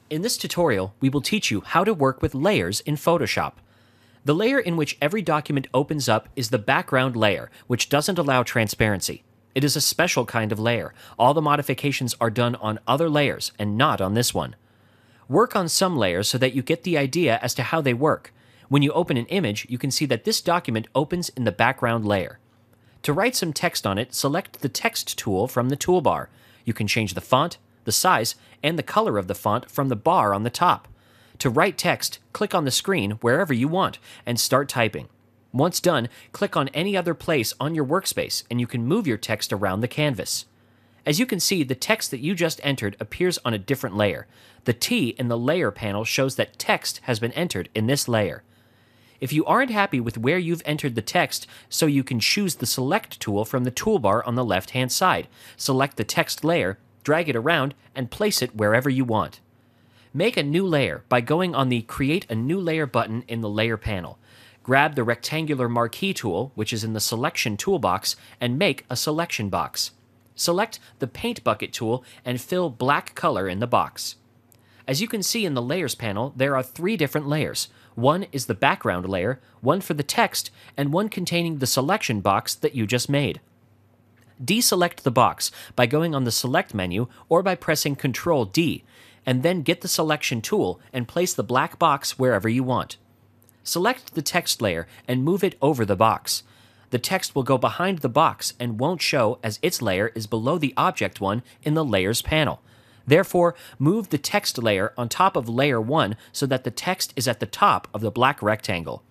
In this tutorial, we will teach you how to work with layers in Photoshop. The layer in which every document opens up is the background layer, which doesn't allow transparency. It is a special kind of layer. All the modifications are done on other layers and not on this one. Work on some layers so that you get the idea as to how they work. When you open an image, you can see that this document opens in the background layer. To write some text on it, select the Text tool from the toolbar. You can change the font, the size, and the color of the font from the bar on the top. To write text, click on the screen wherever you want and start typing. Once done, click on any other place on your workspace and you can move your text around the canvas. As you can see, the text that you just entered appears on a different layer. The T in the Layer panel shows that text has been entered in this layer. If you aren't happy with where you've entered the text, so you can choose the Select tool from the toolbar on the left-hand side. Select the text layer, drag it around, and place it wherever you want. Make a new layer by going on the Create a New Layer button in the Layer panel. Grab the rectangular marquee tool, which is in the Selection toolbox, and make a selection box. Select the Paint Bucket tool and fill black color in the box. As you can see in the Layers panel, there are 3 different layers. One is the background layer, one for the text, and one containing the selection box that you just made. Deselect the box by going on the Select menu or by pressing Ctrl D, and then get the Selection tool and place the black box wherever you want. Select the text layer and move it over the box. The text will go behind the box and won't show as its layer is below the object one in the Layers panel. Therefore, move the text layer on top of layer 1 so that the text is at the top of the black rectangle.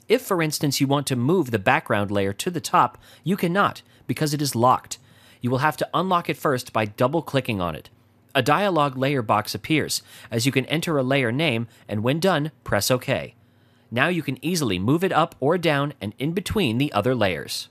If, for instance, you want to move the background layer to the top, you cannot because it is locked. You will have to unlock it first by double-clicking on it. A dialog layer box appears, as you can enter a layer name, and when done, press OK. Now you can easily move it up or down and in between the other layers.